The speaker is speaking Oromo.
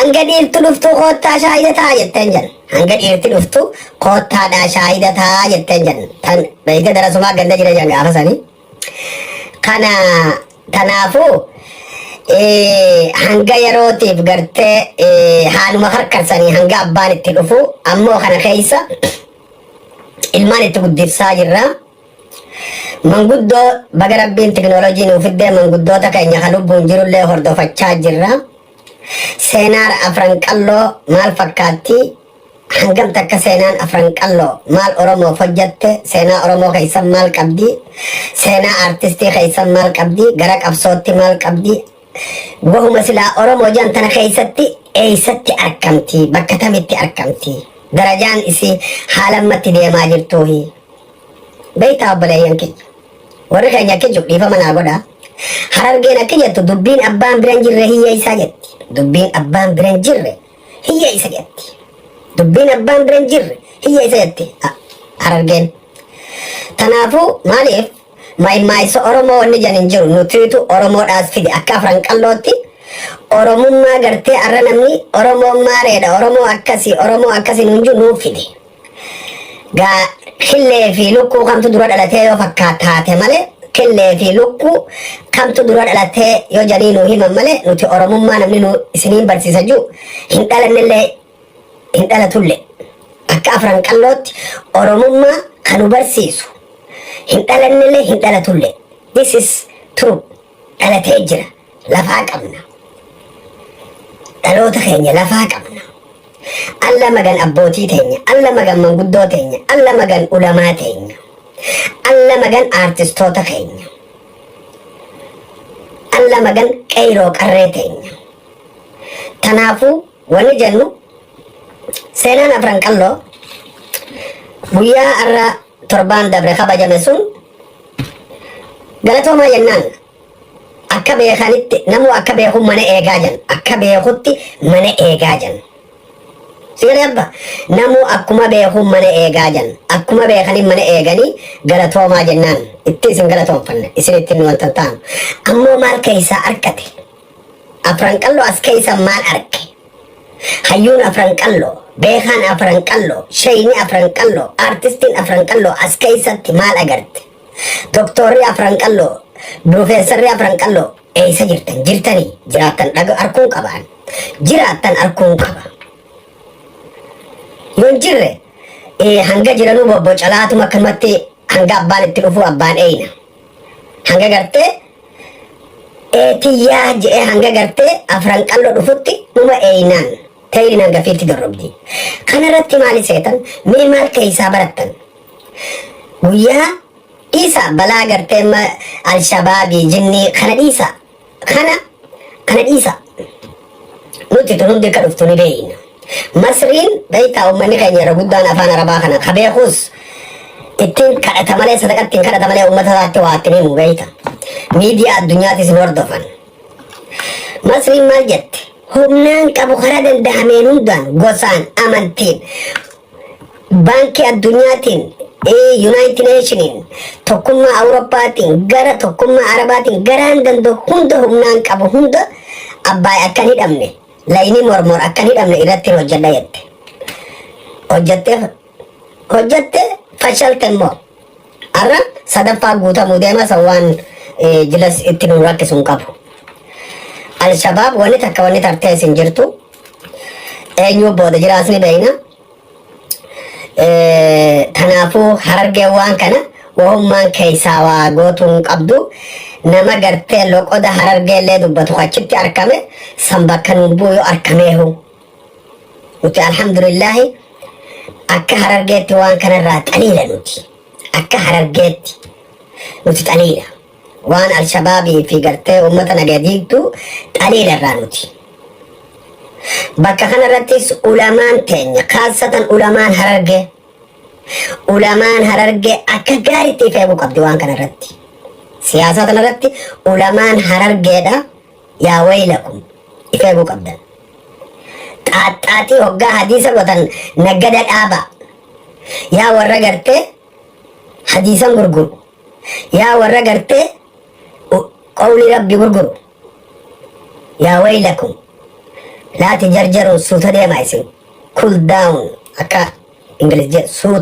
hanga dhiirtu dhuftu koottaa shaayidataa jetteen jan hanga dhiirti dhuftu koottaadhaa shaayidataa jetteen jan tan beeyte darasumaa ganda jira jan gaafa sanii kana tanaafu hanga yerootiif gartee haaluma harkarsanii hanga abbaan itti dhufu ammoo kana keessa ilmaan itti guddifsaa jirra manguddoo baga rabbiin teknoolojii nuuf fiddee manguddoota keenya kan lubbuun jirullee hordofachaa jirra seenaan afran qalloo maal fakkaatti hangam takka seenaan afran qalloo maal oromoof hojjatte seenaa oromoo keessan maal qabdi seenaa artistii keessan maal qabdi gara qabsootti maal qabdi wahuma silaa oromoo jan tana keessatti eessatti argamti bakka tamitti argamti darajaan isii haalammatti deemaa jirtuuhi beeytaa obboleeyyan kiyya warri keenya akka jiru dhiifama naa godha harargeen akka jettu dubbiin abbaan biran jirre hiyya isaa jetti dubbiin abbaan biran jirre hiyya isa jetti dubbiin abbaan biran jirre hiyya isa jetti harargeen tanaafuu maaliif maayisa oromoo wanni jan hin jiru nutiitu oromoodhaas fide akka afran qallootti oromummaa gartee arra namni oromoo maareedha oromoo akkasii nuun jiru nuuf fide gaa killee fi lukkuu kamtu dura dhalatee yoo fakkaataate malee killee fi lukkuu kamtu dura dhalatee yoo janii nuu himan malee nuti oromummaa namni nu isiniin barsiisa jiru hin dhalannellee hin dhalatullee akka afran qallootti oromummaa kanu barsiisu hin dhalannellee hin dhalatullee this is true dhalatee jira lafaa qabna dhaloota keenya lafaa qabna alla magan abbootii teenya alla magan manguddoo teenya alla magan ulamaa teenya alla magan artistoota keenya alla magan qeyroo qarree teenya tanaafuu wanni jennu seenaan afran qalloo guyyaa arra torbaan dabre kabajame sun galatoomaa jennaan akka beekanitti namu akka beeku mana eegaa jan akka beekutti mana eegaa jan sigale abba namu akkuma beeku mana eegaa jan akkuma beekanii mana eeganii galatoomaa jennaan itti isin galatoonfanne isin itti nu wanta ta'an ammoo maal keessaa arkate afran qalloo as keessa maal arke hayyuun afran qalloo beekaan afran qalloo shayni afran qalloo artistiin afran qalloo as keessatti maal agarte doktorri afran qalloo profeesarri afran qalloo eessa jirtanii jiraattan dhaga arkuun qabaan jiraattan arkuun qaba yoon jirre hanga jiranuu bobbocalaatuma akkanumatti hanga abbaan itti dhufu abbaan eeyna hanga gartee tiyyaa je'ee hanga gartee afran qalloo dhufutti numa eeynaan ta'in hanga fiitti dorrobdi kanarratti maali seetan mee maal keessaa barattan guyyaa isa balaa gartee alshabaabii jinnii kana dhiisa kana dhiisa nuti tun hundi ka dhuftu ni beeyna masriin beeytaa ummanni keenya yeroo guddaan afaan arabaa kana ka beekuus ittiin kadhata malee sadaqattiin kadhata malee ummata isaatti waa itti himu beeyta miidiyaa addunyaatis ni hordofan masriin maal jette humnaan qabu karaa danda'ameen hundaan gosaan amantiin baankii addunyaatiin United Nationiin tokkummaa Awurooppaatiin gara tokkummaa Arabaatiin garaan danda'u hunda humnaan qabu hunda abbaay akkan hidhamne layni mormor akkan hidhamne irratti hojjedha jette hojjette fashalte immoo arra sadaffaa guutamuu deema sawwaan jilas itti nu rakkisuun qabu alshabaab wanni takka wanni tartee isin jirtu eenyu booda jiraasni beeyna tanaafuu harargee waan kana wahummaan keessaa waa gootuun qabdu nama gartee loqoda harargeellee dubbatu achitti arkame san bakka nuun bu'u yoo arkameehu nuti alhamdulillaahi akka harargeetti waan kanarraa xaliila nuti akka harargeetti nuti xaliila waan alshabaabii fi gartee ummata nagadiigdu xaliila irraa nuti bakka kanarrattis ulamaan teenya kaasatan ulamaan harargee akka gaariitti ifeeguu qabdi waan kanarratti siyaasa kanarratti ulamaan harargeedha yaa waylakum ifeeguu qabdan xaaxaatii hoggaa hadiisa gotan naggada dhaaba yaa warra gartee hadiisan gurguru yaa warra gartee qawli rabbi gurguru yaa waylakum laati jarjaruun suuta deemaa isin cool down akka ingiliz jedhu suuta